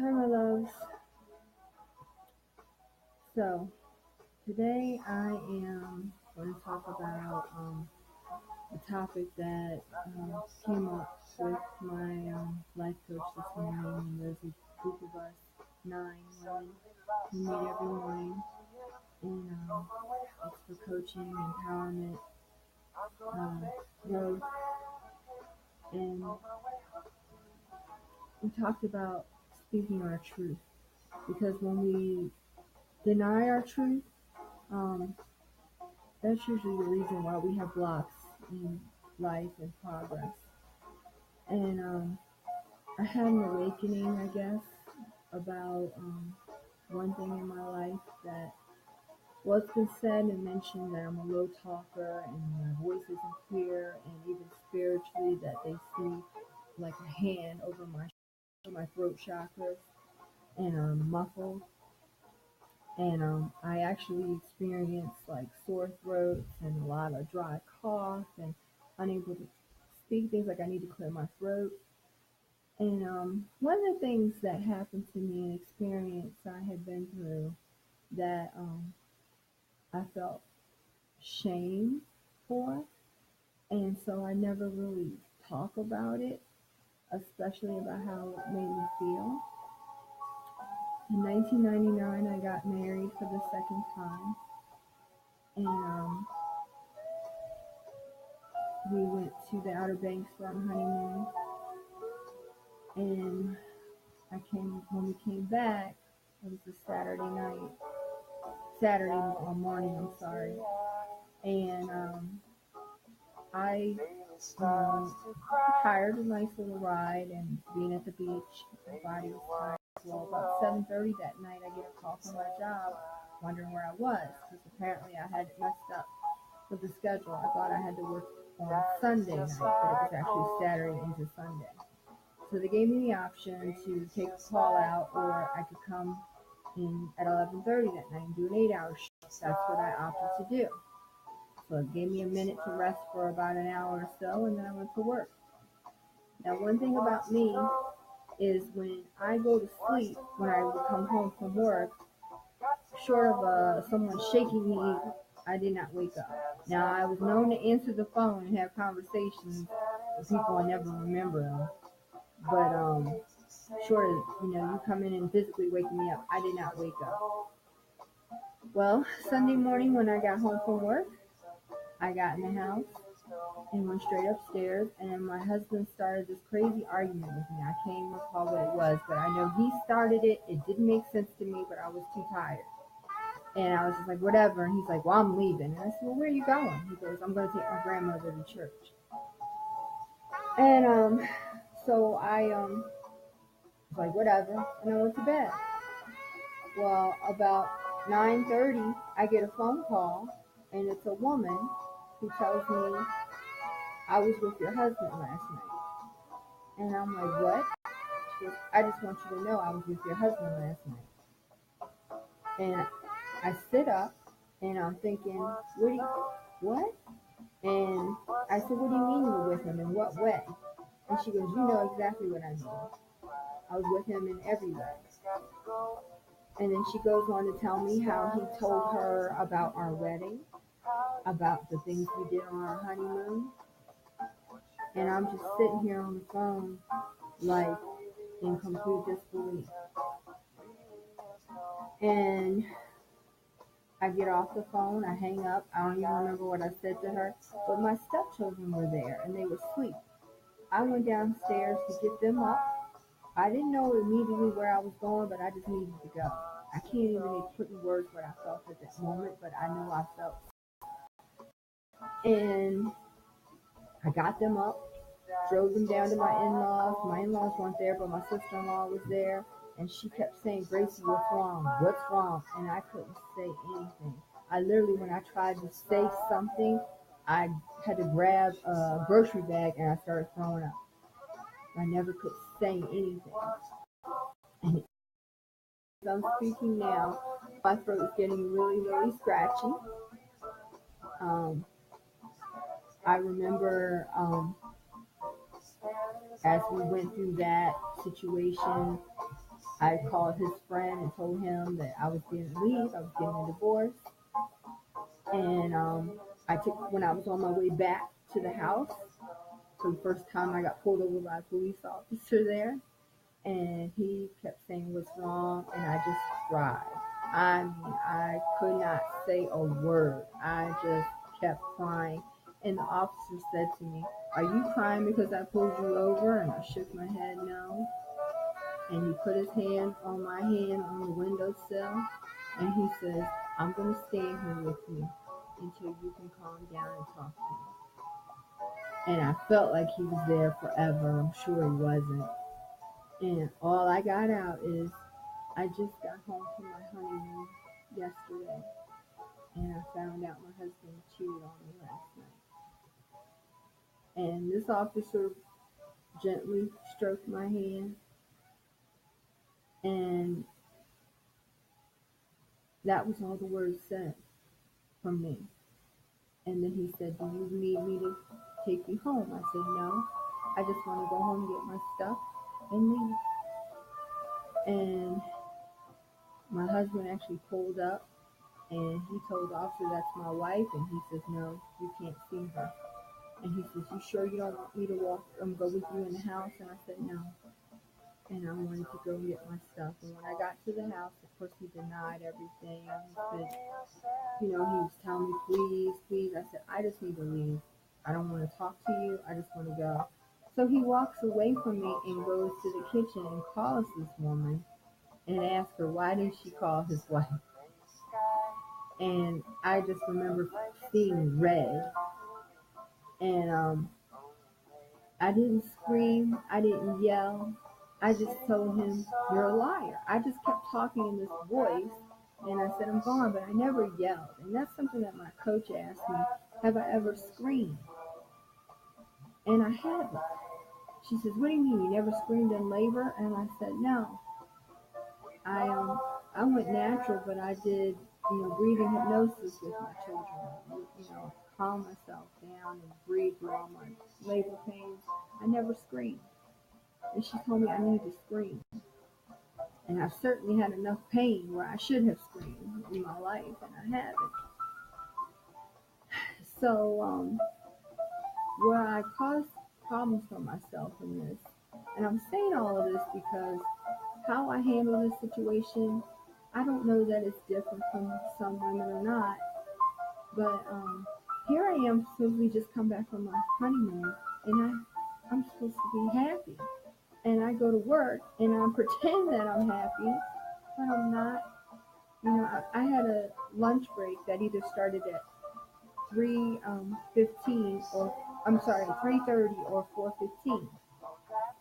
Hi, my loves. So, today I am going to talk about a topic that came up with my life coach this morning. And there's a group of us, 9 women, who meet every morning. And it's for coaching, empowerment, growth. And we talked about speaking our truth. Because when we deny our truth, um, that's usually the reason why we have blocks in life and progress. And I had an awakening, I guess, about one thing in my life that what's been said and mentioned that I'm a low talker and my voice isn't clear, and even spiritually that they see like a hand over my throat chakras and I'm muffled. And I actually experienced like sore throats and a lot of dry cough and unable to speak, things like I need to clear my throat. And one of the things that happened to me, an experience I had been through that I felt shame for, and so I never really talk about it, especially about how it made me feel. In 1999, I got married for the second time, and we went to the Outer Banks for our honeymoon. And when we came back, it was a Saturday morning, I'm sorry. And I hired a nice little ride, and being at the beach, my body was tired. Well, about 7:30 that night, I get a call from my job, wondering where I was, because apparently I had messed up with the schedule. I thought I had to work on Sunday night, but it was actually Saturday into Sunday. So they gave me the option to take a call out, or I could come in at 11:30 that night and do an 8-hour shift. That's what I opted to do. So it gave me a minute to rest for about an hour or so, and then I went to work. Now, one thing about me is when I go to sleep, when I would come home from work, short of someone shaking me, I did not wake up. Now, I was known to answer the phone and have conversations with people and never remember them. But short of, you come in and physically waking me up, I did not wake up. Well, Sunday morning when I got home from work, I got in the house and went straight upstairs, and my husband started this crazy argument with me. I can't even recall what it was, but I know he started it. It didn't make sense to me, but I was too tired. And I was just like, whatever. And he's like, well, I'm leaving. And I said, well, where are you going? He goes, I'm going to take my grandmother to church. And so I was like, whatever. And I went to bed. Well, about 9:30, I get a phone call, and it's a woman who tells me, I was with your husband last night. And I'm like, what? She goes, I just want you to know I was with your husband last night. And I sit up, and I'm thinking, what? And I said, what do you mean you were with him? In what way? And she goes, you know exactly what I mean. I was with him in every way. And then she goes on to tell me how he told her about our wedding, about the things we did on our honeymoon. And I'm just sitting here on the phone, like, in complete disbelief. And I get off the phone, I hang up, I don't even remember what I said to her, but my stepchildren were there, and they were asleep. I went downstairs to get them up. I didn't know immediately where I was going, but I just needed to go. I can't even put in words what I felt at that moment, but I know I felt. And I got them up, drove them down to my in-laws. My in-laws weren't there, but my sister-in-law was there. And she kept saying, Gracie, what's wrong? What's wrong? And I couldn't say anything. I literally, when I tried to say something, I had to grab a grocery bag and I started throwing up. I never could say anything. And as I'm speaking now, my throat is getting really, really scratchy. I remember as we went through that situation, I called his friend and told him that I was getting to leave. I was getting a divorce. And when I was on my way back to the house, for the first time I got pulled over by a police officer there. And he kept saying, "What's wrong?" And I just cried. I mean, I could not say a word. I just kept crying. And the officer said to me, "Are you crying because I pulled you over?" And I shook my head, no. And he put his hand on my hand on the windowsill. And he says, "I'm going to stand here with you until you can calm down and talk to me." And I felt like he was there forever. I'm sure he wasn't. And all I got out is, "I just got home from my honeymoon yesterday, and I found out my husband cheated on me last night." And this officer gently stroked my hand, and that was all the words said from me. And then he said, "Do you need me to take you home?" I said, "No, I just want to go home and get my stuff and leave." And my husband actually pulled up, and he told the officer, "That's my wife." And he says, "No, you can't see her." And he says, "You sure you don't want me to go with you in the house?" And I said, "No." And I wanted to go get my stuff. And when I got to the house, of course, he denied everything. He said, he was telling me, "Please, please." I said, "I just need to leave. I don't want to talk to you. I just want to go." So he walks away from me and goes to the kitchen and calls this woman and asks her, why did she call his wife? And I just remember seeing red. And I didn't scream. I didn't yell. I just told him, "You're a liar." I just kept talking in this voice. And I said, "I'm gone," but I never yelled. And that's something that my coach asked me, have I ever screamed? And I haven't. She says, "What do you mean, you never screamed in labor?" And I said, "No. I went natural, but I did, breathing hypnosis with my children, calm myself down and breathe through all my labor pains. I never screamed." And she told me I need to scream. And I've certainly had enough pain where I should have screamed in my life, and I haven't. So, where I caused problems for myself in this, and I'm saying all of this because how I handle this situation, I don't know that it's different from some women or not, but here I am, supposedly just come back from my honeymoon, and I'm supposed to be happy. And I go to work, and I pretend that I'm happy, but I'm not. I had a lunch break that either started at 3:15 or 3:30 or 4:15.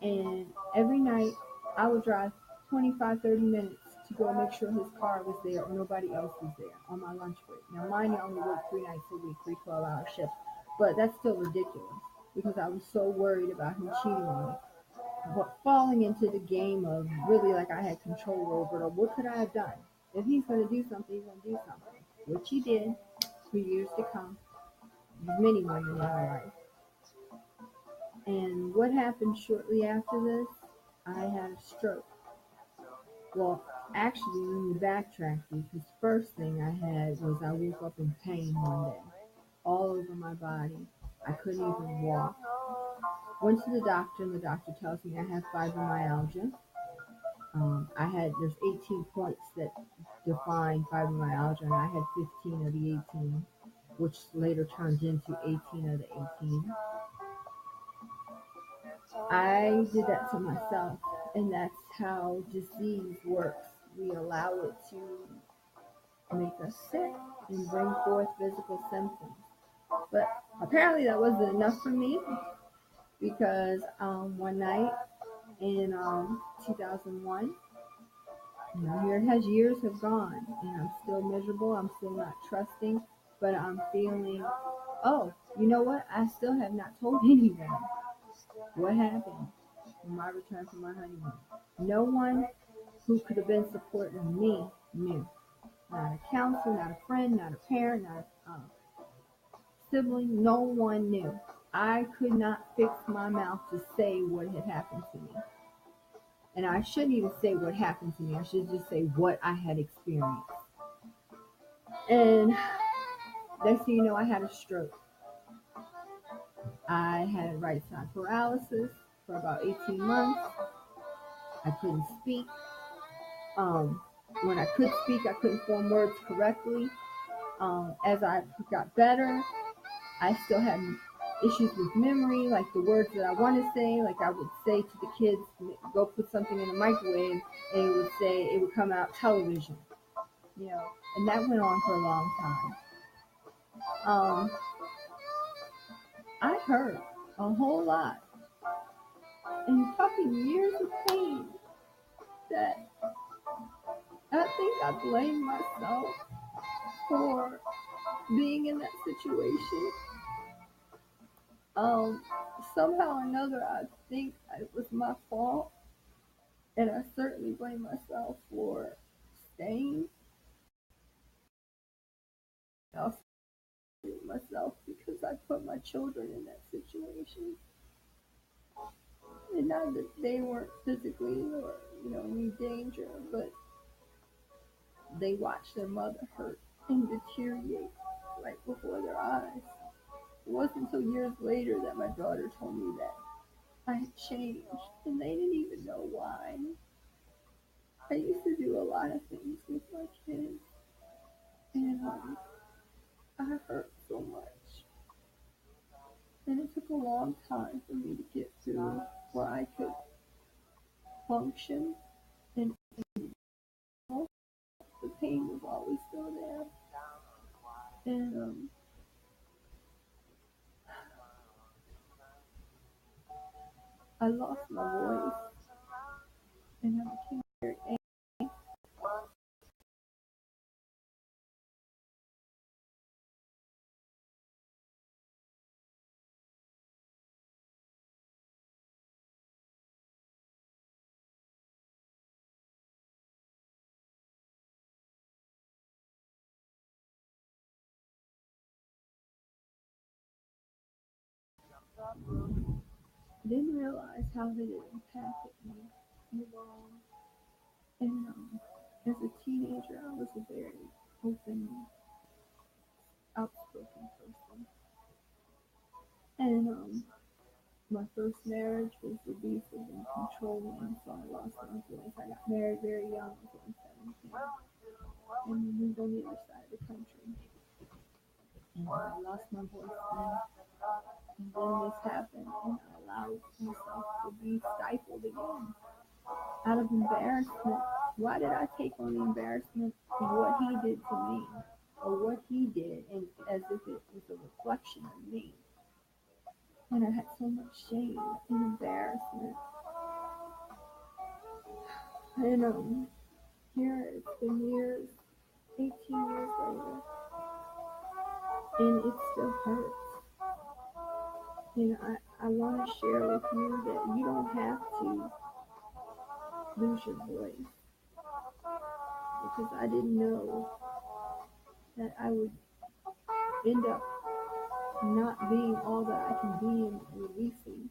And every night I would drive 25-30 minutes to go make sure his car was there or nobody else was there on my lunch break. Now, mind you, I only work 3 nights a week, 3 12-hour shifts, but that's still ridiculous because I was so worried about him cheating on me. But falling into the game of really like I had control over it, or what could I have done? If he's going to do something, he's going to do something, which he did for years to come. Many women in my life. And what happened shortly after this? I had a stroke. Well, actually, let me backtrack because first thing I had was I woke up in pain one day, all over my body. I couldn't even walk. Went to the doctor, and the doctor tells me I have fibromyalgia. There's 18 points that define fibromyalgia, and I had 15 of the 18, which later turned into 18 of the 18. I did that to myself, and that's how disease works. We allow it to make us sick and bring forth physical symptoms. But apparently that wasn't enough for me because one night in 2001, years have gone, and I'm still miserable. I'm still not trusting, but I'm feeling, oh, you know what? I still have not told anyone what happened on my return from my honeymoon. No one who could have been supporting me knew. Not a counselor, not a friend, not a parent, not a sibling. No one knew. I could not fix my mouth to say what had happened to me. And I shouldn't even say what happened to me. I should just say what I had experienced. And next thing you know, I had a stroke. I had right side paralysis for about 18 months. I couldn't speak. Um, when I could speak, I couldn't form words correctly. As I got better, I still had issues with memory, like the words that I want to say. Like I would say to the kids, go put something in the microwave, and it would come out television, and that went on for a long time. I hurt a whole lot, and talking years of pain that I think I blame myself for being in that situation. Somehow or another, I think it was my fault, and I certainly blame myself for staying. I also blame myself because I put my children in that situation, and not that they weren't physically or any danger, but they watched their mother hurt and deteriorate right before their eyes. It wasn't until years later that my daughter told me that I had changed, and they didn't even know why. I used to do a lot of things with my kids, and I hurt so much. And it took a long time for me to get to where I could function, and the pain was always still there. And I lost my voice, and I became very angry. I didn't realize how it impacted me long. And as a teenager, I was a very open, outspoken person. And my first marriage was abusive and controlling, so I lost my voice. I got married very young, I was only 17, and we moved on the other side of the country. And I lost my voice then. And then this happened, and I allowed myself to be stifled again out of embarrassment. Why did I take on the embarrassment of what he did to me, or what he did, and as if it was a reflection of me? And I had so much shame and embarrassment. And here it's been years, 18 years later, and it still hurts. And I want to share with you that you don't have to lose your voice, because I didn't know that I would end up not being all that I can be and releasing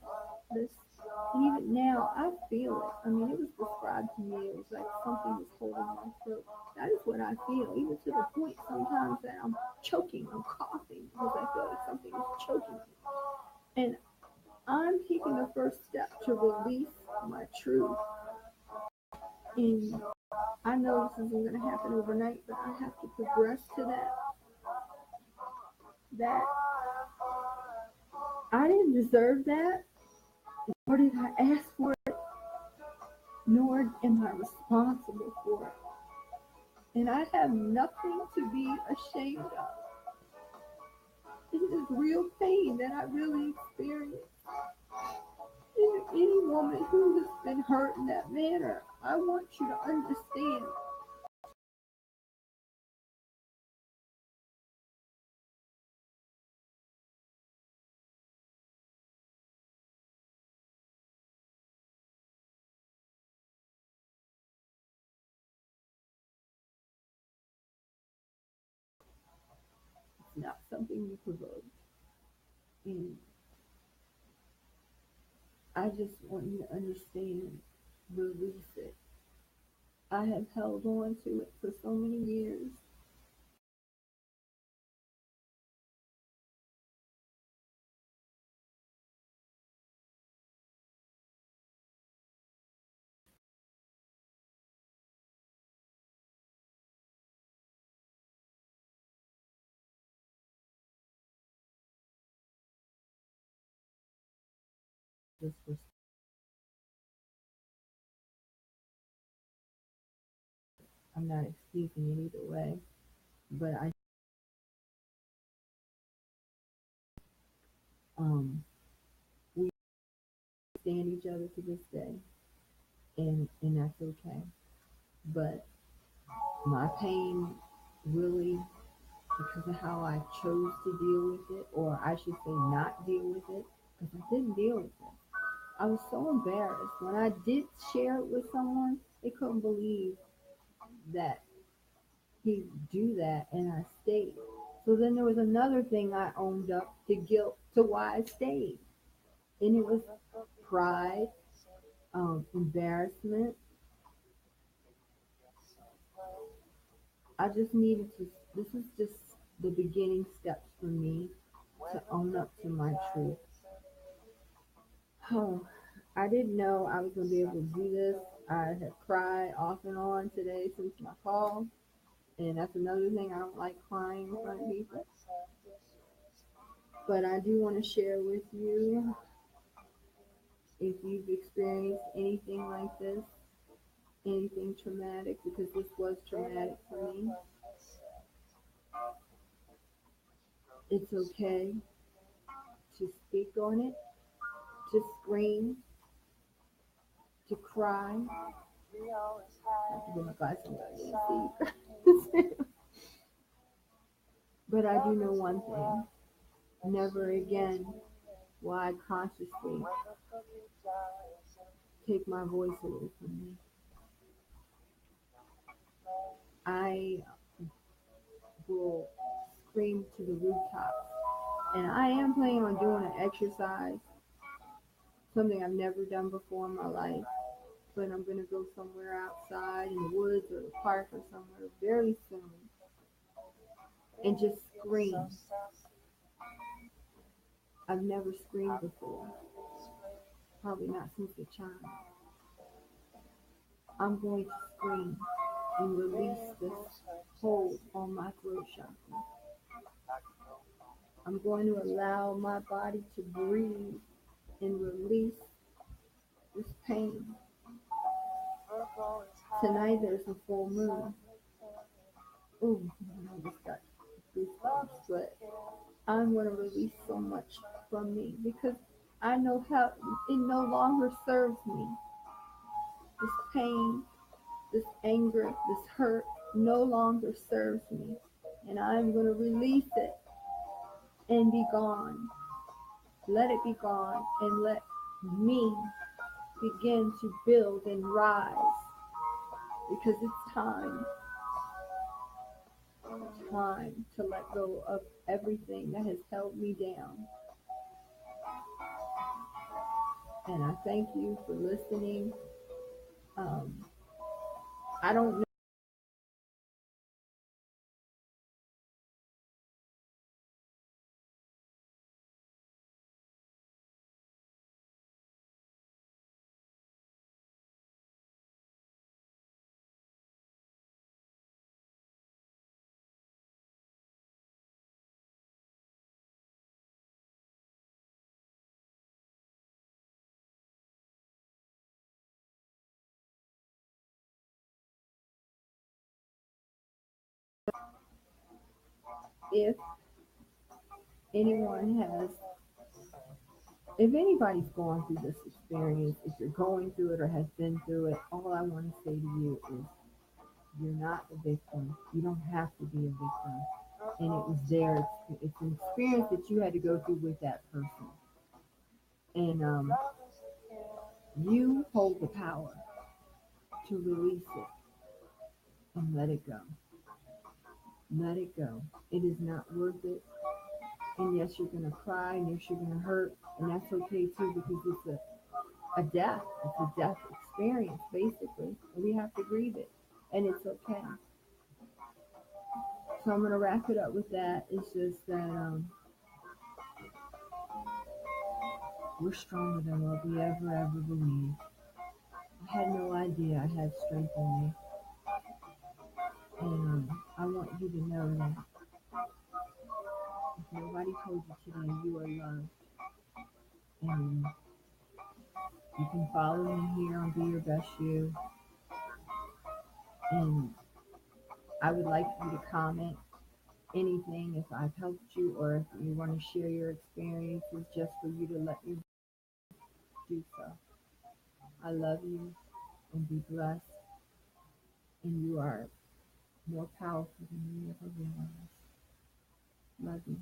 this. And even now, I feel it. I mean, it was described to me, it was like something was holding my throat. That is what I feel, even to the point sometimes that I'm choking, I'm coughing, because I feel like something is choking me. And I'm taking the first step to release my truth. And I know this isn't going to happen overnight, but I have to progress to that I didn't deserve that, nor did I ask for it, nor am I responsible for it. And I have nothing to be ashamed of. It is real pain that I really experienced. And any woman who has been hurt in that manner, I want you to understand. It's not something you provoke. And I just want you to understand release it. I have held on to it for so many years. Just for, I'm not excusing it either way, but I um we stand each other to this day, and that's okay. But my pain really, because of how I chose to deal with it, or I should say not deal with it, because I didn't deal with it. I was so embarrassed. When I did share it with someone, they couldn't believe that he'd do that, and I stayed. So then there was another thing I owned up to guilt to why I stayed. And it was pride, embarrassment. I just needed to, this is just the beginning steps for me to own up to my truth. Oh, I didn't know I was going to be able to do this. I have cried off and on today since my call. And that's another thing. I don't like crying in front of people. But I do want to share with you, if you've experienced anything like this, anything traumatic, because this was traumatic for me. It's okay to speak on it, to scream, to cry. I have to get my glasses on, I can't see. But I do know one thing. Never again will I consciously take my voice away from me. I will scream to the rooftops. And I am planning on doing an exercise, something I've never done before in my life. But I'm going to go somewhere outside in the woods or the park or somewhere very soon and just scream. I've never screamed before, probably not since a child. I'm going to scream and release this hold on my throat chakra. I'm going to allow my body to breathe and release this pain. Tonight there's a full moon. Ooh, I just got goosebumps, but I'm going to release so much from me because I know how it no longer serves me. This pain, this anger, this hurt no longer serves me. And I'm going to release it and be gone. Let it be gone and let me begin to build and rise because it's time to let go of everything that has held me down. And I thank you for listening. I don't know. If anyone has, if anybody's gone through this experience, if you're going through it or has been through it, all I want to say to you is you're not a victim. You don't have to be a victim. And it was their, it's an experience that you had to go through with that person. And you hold the power to release it and let it go. Let it go. It is not worth it. And yes, you're going to cry, and yes, you're going to hurt, and that's okay too because it's a death. It's a death experience. experience, basically. And we have to grieve it. And it's okay. So I'm going to wrap it up with that. It's just that we're stronger than what we ever believed. I had no idea I had strength in me. And I want you to know that if nobody told you today you are loved, and you can follow me here on Be Your Best You. And I would like you to comment anything if I've helped you, or if you want to share your experiences, just for you to let me do so. I love you, and be blessed. And you are more powerful than you ever realized. Love you.